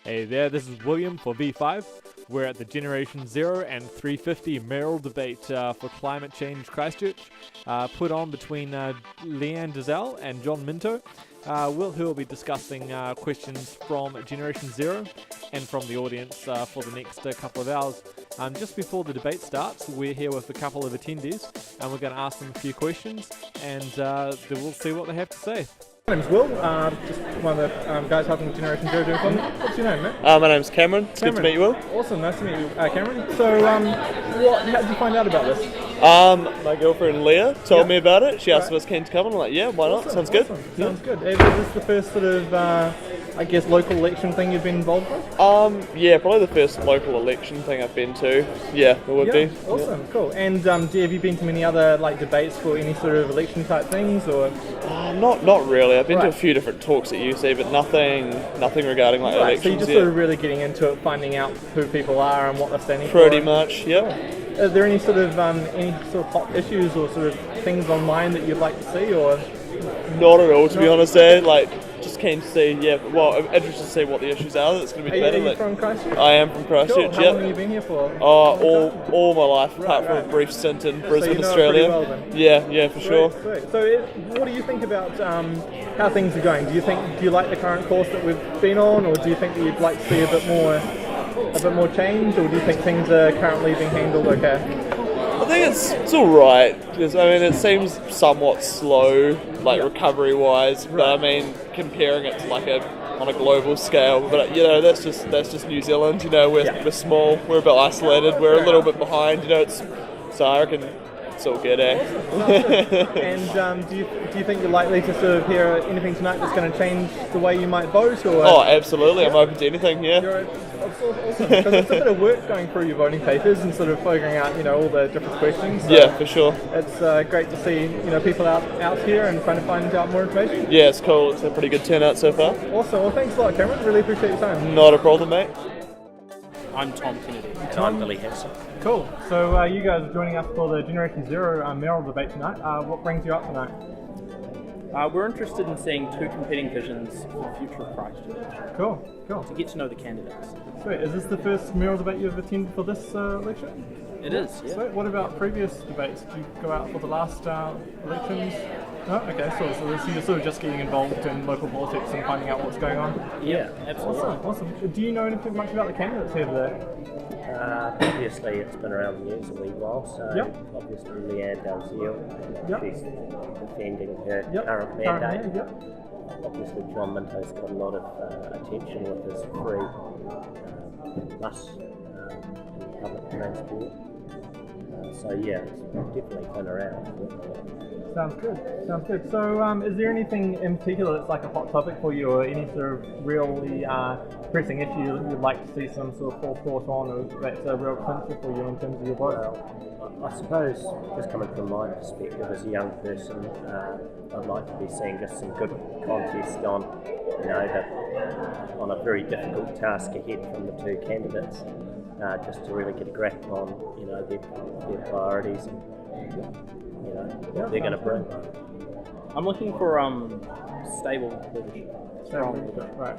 Hey there, this is William for V5. We're at the Generation 0 and 350 Mayoral debate for climate change Christchurch, put on between Lianne, Dalziel and John Minto, who will be discussing questions from Generation 0 and from the audience for the next couple of hours. Just before the debate starts, we're here with a couple of attendees and we're going to ask them a few questions and then we'll see what they have to say. My name's Will, just one of the guys helping Generation 0 doing something. What's your name, mate? My name's Cameron. It's good to meet you, Will. Awesome, nice to meet you, Cameron. So, how did you find out about this? My girlfriend Leah told me about it. She asked if I was keen to come, and I'm like, yeah, why not? Sounds good. Sounds good. Is this the first sort of, local election thing you've been involved with? Yeah, probably the first local election thing I've been to. Yeah, it would be. Awesome, cool. And have you been to many other debates for any sort of election type things, or? Not really. I've been to a few different talks at UC, but nothing regarding elections. So you're just sort of really getting into it, finding out who people are and what they're standing for. Pretty much, yep. Are there any sort of hot issues or sort of things online that you'd like to see, or? Not at all, to be honest. Just keen to see. I'm interested to see what the issues are that's going to be debated. Are you from Christchurch? I am from Christchurch. Cool. How long have you been here for? All my life, apart from a brief stint in Brisbane, Australia. It pretty well, then. Yeah, for sure. Sweet. So, what do you think about how things are going? Do you like the current course that we've been on, or do you think that you'd like to see a bit more change, or do you think things are currently being handled okay? I think it's all right. It seems somewhat slow, recovery-wise. But comparing it to on a global scale. But that's just New Zealand. We're small. We're a bit isolated. We're a little bit behind. So I reckon it's all good, eh? And do you think you're likely to sort of hear anything tonight that's going to change the way you might vote? Or? Oh, absolutely. I'm open to anything. Yeah. It's awesome, because it's a bit of work going through your voting papers and sort of figuring out, all the different questions. So yeah, for sure. It's great to see, people out here and trying to find out more information. Yeah, it's cool. It's a pretty good turnout so far. Awesome. Well, thanks a lot, Cameron. Really appreciate your time. Not a problem, mate. I'm Tom Kennedy. And I'm Billy Hanson. Cool. So you guys are joining us for the Generation 0 Mayoral debate tonight. What brings you up tonight? We're interested in seeing two competing visions for the future of Christchurch. Cool. To get to know the candidates. Sweet. Is this the first mayoral debate you've attended for this election? It is, yeah. Sweet. What about previous debates? Did you go out for the last elections? No? Okay, so you're sort of just getting involved in local politics and finding out what's going on? Yeah, absolutely. Awesome. Do you know anything much about the candidates here today? Obviously, it's been around the news a wee while, so obviously Lianne Dalziel, she's defending her current mandate. Obviously, John Minto's got a lot of attention with his free bus and public transport. It's definitely been around. Sounds good. So, is there anything in particular that's a hot topic for you, or any sort of really pressing issue that you'd like to see some sort of forethought on, or that's a real clincher for you in terms of your vote? Well, I suppose, just coming from my perspective as a young person, I'd like to be seeing just some good contest on, on a very difficult task ahead from the two candidates, just to really get a grasp on, their priorities and, what they're going to bring. I'm looking for stable leadership. Right.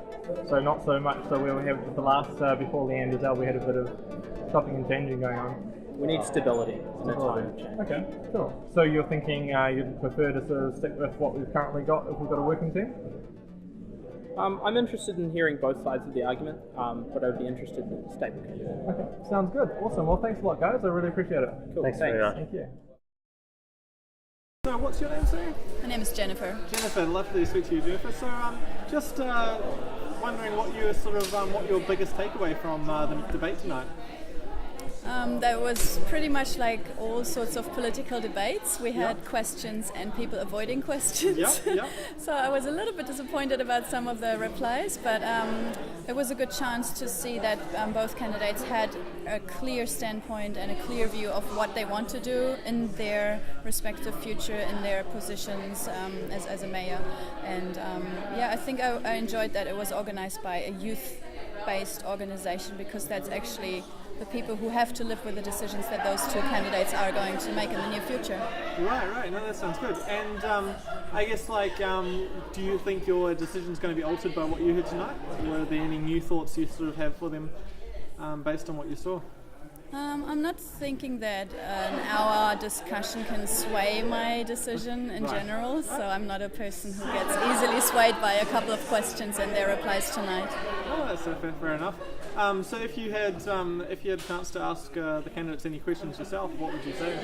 So not so much. So we have the last before Lianne Dalziel, we had a bit of chopping and changing going on. We need stability in a time of change. Okay, cool. So you're thinking you'd prefer to sort of stick with what we've currently got if we've got a working team? I'm interested in hearing both sides of the argument, but I'd be interested in a stable candidate. Okay, sounds good. Awesome. Well, thanks a lot, guys. I really appreciate it. Cool. Thanks very much. Thank you. So, what's your name, sir? My name is Jennifer. Jennifer, lovely to speak to you, Jennifer. So, just wondering what your biggest takeaway from the debate tonight? There was pretty much all sorts of political debates. We had questions and people avoiding questions. So I was a little bit disappointed about some of the replies, but it was a good chance to see that both candidates had a clear standpoint and a clear view of what they want to do in their respective future, in their positions as a mayor. And I think I enjoyed that it was organized by a youth-based organization, because that's actually the people who have to live with the decisions that those two candidates are going to make in the near future. Right. No, that sounds good. And I guess, do you think your decision's going to be altered by what you heard tonight? Were there any new thoughts you sort of have for them based on what you saw? I'm not thinking that an hour discussion can sway my decision in general, so I'm not a person who gets easily swayed by a couple of questions and their replies tonight. Oh, that's fair enough. So if you had a chance to ask the candidates any questions yourself, what would you say?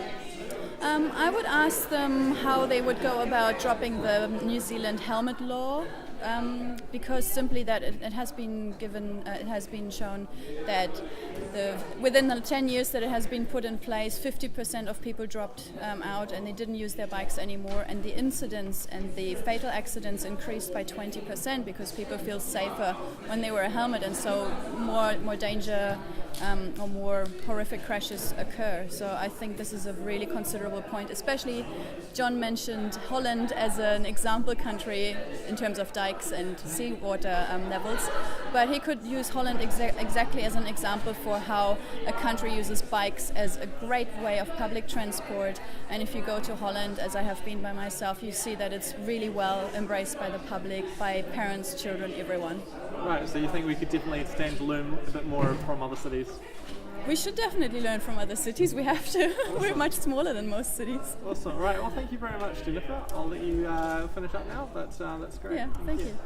I would ask them how they would go about dropping the New Zealand helmet law. Because simply that it has been shown that within the 10 years that it has been put in place, 50% of people dropped out and they didn't use their bikes anymore, and the incidents and the fatal accidents increased by 20% because people feel safer when they wear a helmet, and so more danger or more horrific crashes occur. So I think this is a really considerable point, especially John mentioned Holland as an example country in terms of dikes and seawater levels, but he could use Holland exactly as an example for how a country uses bikes as a great way of public transport. And if you go to Holland, as I have been by myself, you see that it's really well embraced by the public, by parents, children, everyone. Right, so you think we could definitely stand to learn a bit more from other cities? We should definitely learn from other cities. We have to. Awesome. We're much smaller than most cities. Awesome. Right. Well, thank you very much, Jennifer. I'll let you finish up now, but that's great. Yeah, thank you.